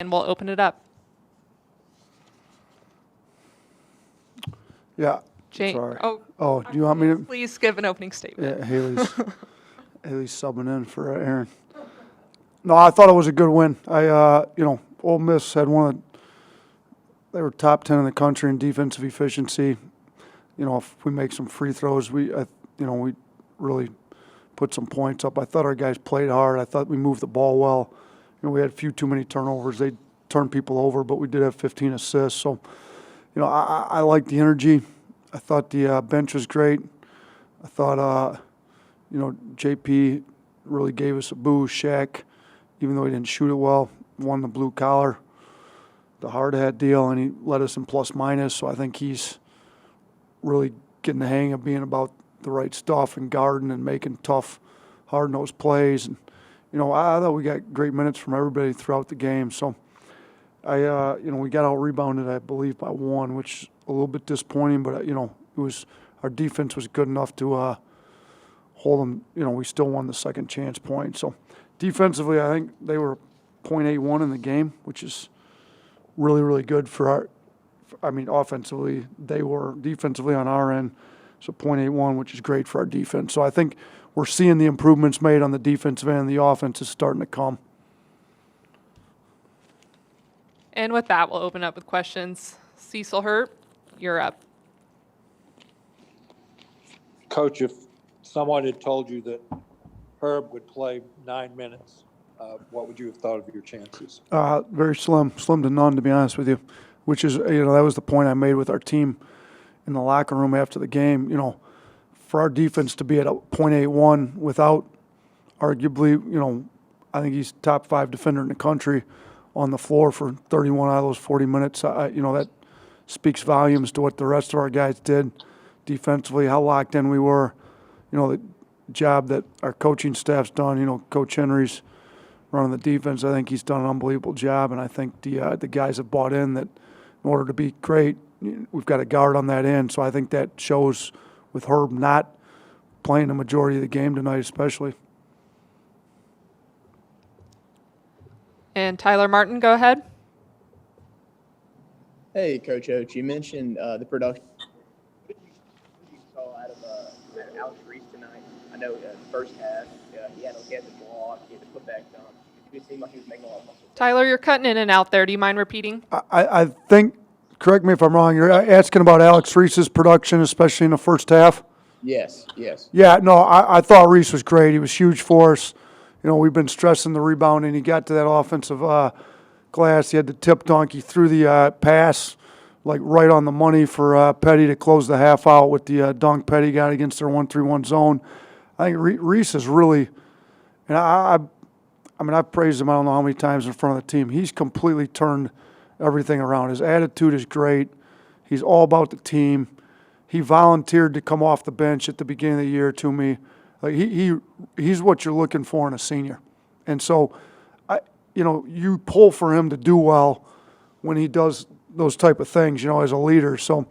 and we'll open it up. Yeah. Jane, Sorry. oh, Do you want me to? please give an opening statement. Yeah, Haley's subbing in for Aaron. No, I thought it was a good win. Ole Miss had they were top 10 in the country in defensive efficiency. If we make some free throws, we really put some points up. I thought our guys played hard. I thought we moved the ball well. We had a few too many turnovers. They turned people over, but we did have 15 assists. So, I like the energy. I thought the bench was great. I thought, JP really gave us a boost. Shaq, even though he didn't shoot it well, won the blue collar, the hard hat deal, and he led us in plus minus. So I think he's really getting the hang of being about the right stuff and guarding and making tough, hard-nosed plays. And, I thought we got great minutes from everybody throughout the game. So we got out-rebounded, I believe, by one, which is a little bit disappointing, but, our defense was good enough to hold them. We still won the second chance point. So defensively, I think they were .81 in the game, which is really, really good for offensively, they were. Defensively on our end, so .81, which is great for our defense. So I think we're seeing the improvements made on the defensive end, and the offense is starting to come. And with that, we'll open up with questions. Cecil Hurt, you're up. Coach, if someone had told you that Herb would play 9 minutes, what would you have thought of your chances? Very slim to none, to be honest with you, which is, that was the point I made with our team in the locker room after the game. For our defense to be at a .81 without arguably, I think he's top 5 defender in the country on the floor for 31 out of those 40 minutes. That speaks volumes to what the rest of our guys did defensively, how locked in we were, the job that our coaching staff's done. Coach Henry's running the defense. I think he's done an unbelievable job, and I think the guys have bought in that in order to be great, we've got a guard on that end. So I think that shows with Herb not playing the majority of the game tonight especially. And Tyler Martin, go ahead. Hey, Coach Oats, you mentioned the production. What did you saw out of Alex Reese tonight? I know the first half, he had the block, he had the putback dunk. It seemed like he was making a lot of muscle. Tyler, you're cutting in and out there. Do you mind repeating? I think, correct me if I'm wrong, you're asking about Alex Reese's production, especially in the first half? Yes. Yeah, no, I thought Reese was great. He was huge for us. We've been stressing the rebounding. He got to that offensive glass. He had the tip dunk. He threw the pass like right on the money for Petty to close the half out with the dunk Petty got against their 1-3-1 zone. I think Reese is really, and I've praised him I don't know how many times in front of the team. He's completely turned everything around. His attitude is great. He's all about the team. He volunteered to come off the bench at the beginning of the year to me. Like he's what you're looking for in a senior. And so, you pull for him to do well when he does those type of things, as a leader. So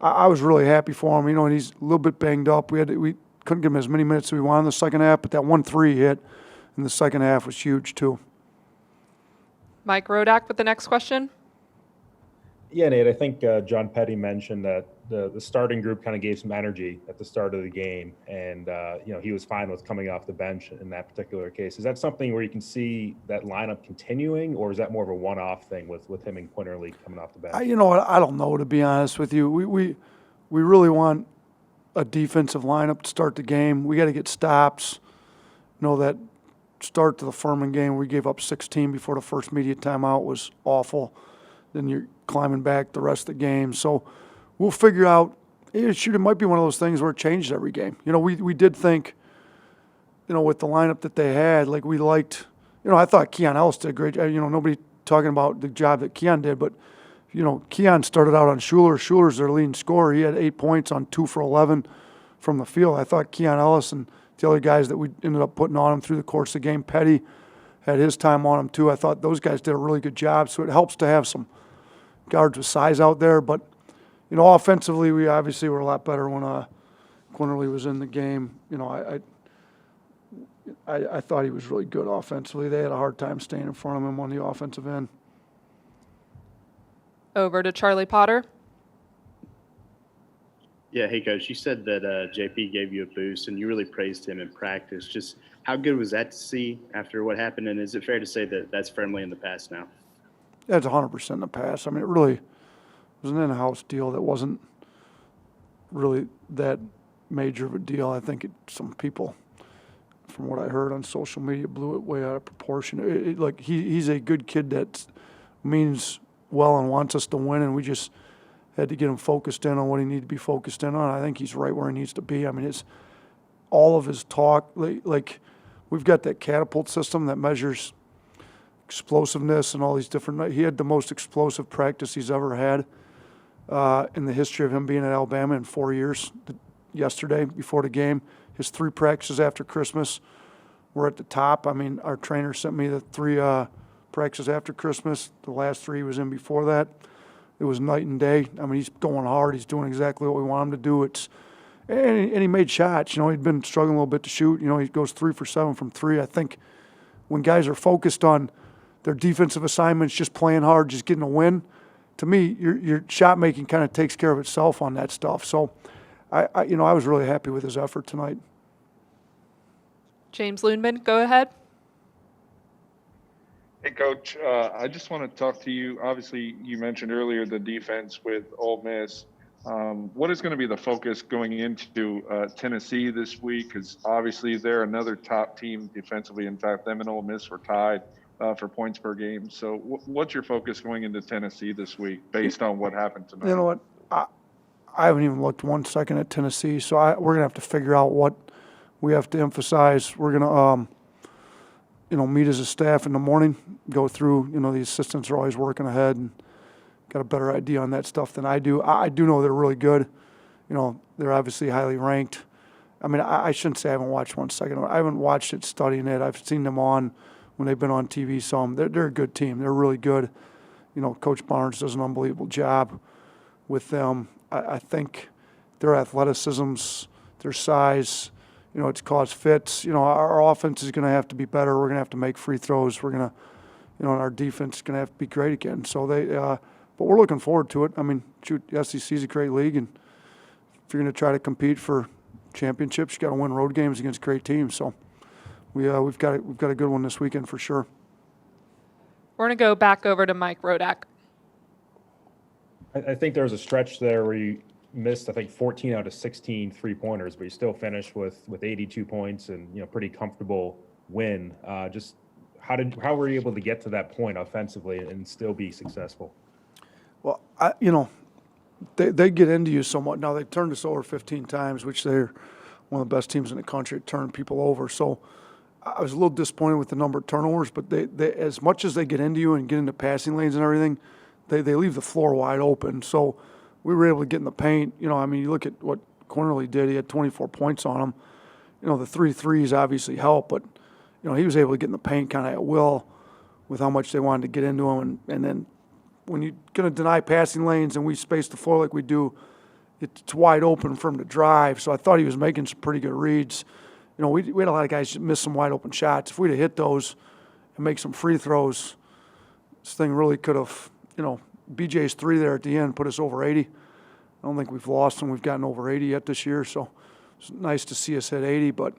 I was really happy for him, and he's a little bit banged up. We couldn't give him as many minutes as we wanted in the second half, but that 1-3 hit in the second half was huge too. Mike Rodak with the next question. Yeah, Nate, I think John Petty mentioned that the starting group kind of gave some energy at the start of the game, and he was fine with coming off the bench in that particular case. Is that something where you can see that lineup continuing, or is that more of a one-off thing with him and Quinterly coming off the bench? I don't know, to be honest with you. We really want a defensive lineup to start the game. We got to get stops. That start to the Furman game, we gave up 16 before the first media timeout was awful. Then you're climbing back the rest of the game. So we'll figure out. It might be one of those things where it changes every game. We did think, with the lineup that they had, like we liked. I thought Keon Ellis did a great job. Nobody talking about the job that Keon did, but Keon started out on Schuler. Schuler's their leading scorer. He had 8 points on 2 for 11 from the field. I thought Keon Ellis and the other guys that we ended up putting on him through the course of the game, Petty had his time on him too. I thought those guys did a really good job. So it helps to have some guards with size out there. But, offensively, we obviously were a lot better when Quinterly was in the game. I thought he was really good offensively. They had a hard time staying in front of him on the offensive end. Over to Charlie Potter. Yeah, hey coach, you said that JP gave you a boost and you really praised him in practice. Just how good was that to see after what happened? And is it fair to say that that's firmly in the past now? Yeah, it's 100% in the past. I mean, it really was an in-house deal that wasn't really that major of a deal. I think some people, from what I heard on social media, blew it way out of proportion. Like he's a good kid that means well and wants us to win, and we just had to get him focused in on what he needed to be focused in on. I think he's right where he needs to be. I mean, it's all of his talk. Like we've got that catapult system that measures explosiveness and all these different. He had the most explosive practice he's ever had in the history of him being at Alabama in 4 years. Yesterday, before the game, his 3 practices after Christmas were at the top. I mean, our trainer sent me the 3 practices after Christmas. The last 3 he was in before that. It was night and day. I mean, he's going hard. He's doing exactly what we want him to do. And he made shots. You know, he'd been struggling a little bit to shoot. You know, he goes 3 for 7 from 3. I think when guys are focused on their defensive assignments, just playing hard, just getting a win, to me, your shot making kind of takes care of itself on that stuff. So, I was really happy with his effort tonight. James Loonman, go ahead. Hey, Coach. I just want to talk to you. Obviously, you mentioned earlier the defense with Ole Miss. What is going to be the focus going into Tennessee this week? Because obviously they're another top team defensively. In fact, them and Ole Miss were tied for points per game. So what's your focus going into Tennessee this week based on what happened tonight? You know what? I haven't even looked 1 second at Tennessee, so we're going to have to figure out what we have to emphasize. We're going to meet as a staff in the morning, go through, the assistants are always working ahead and got a better idea on that stuff than I do. I do know they're really good. They're obviously highly ranked. I mean, I shouldn't say I haven't watched 1 second. I haven't watched it, studying it. I've seen them on when they've been on TV some. They're a good team. They're really good. Coach Barnes does an unbelievable job with them. I think their athleticisms, their size, it's caused fits. Our offense is going to have to be better. We're going to have to make free throws. We're going to, and our defense is going to have to be great again. So but we're looking forward to it. I mean, shoot, the SEC is a great league, and if you're going to try to compete for championships, you got to win road games against great teams. So we've got a good one this weekend for sure. We're going to go back over to Mike Rodak. I think there was a stretch there where you missed, I think, 14 out of 16 3-pointers, but you still finished with 82 points and, pretty comfortable win. Just how were you able to get to that point offensively and still be successful? Well, they get into you so much. Now, they turned us over 15 times, which they're one of the best teams in the country at turning people over. So I was a little disappointed with the number of turnovers, but they as much as they get into you and get into passing lanes and everything, they leave the floor wide open. So we were able to get in the paint. You look at what Cornerly did. He had 24 points on him. The 3 threes obviously helped, but, he was able to get in the paint kind of at will with how much they wanted to get into him. And then when you're going to deny passing lanes and we space the floor like we do, it's wide open for him to drive. So I thought he was making some pretty good reads. We had a lot of guys that missed some wide open shots. If we'd have hit those and make some free throws, this thing really could have, BJ's 3 there at the end put us over 80. I don't think we've lost and we've gotten over 80 yet this year. So it's nice to see us hit 80. But,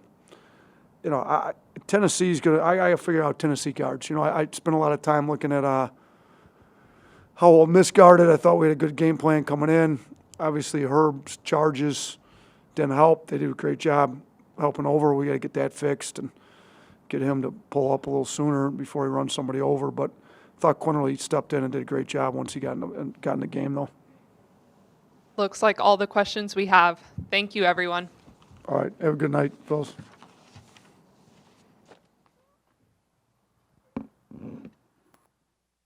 Tennessee's going to – I got to figure out Tennessee guards. I spent a lot of time looking at how Ole Miss guarded. I thought we had a good game plan coming in. Obviously, Herb's charges didn't help. They did a great job helping over. We got to get that fixed and get him to pull up a little sooner before he runs somebody over. But I thought Quinterly stepped in and did a great job once he got in the game, though. Looks like all the questions we have. Thank you, everyone. All right. Have a good night, fellas.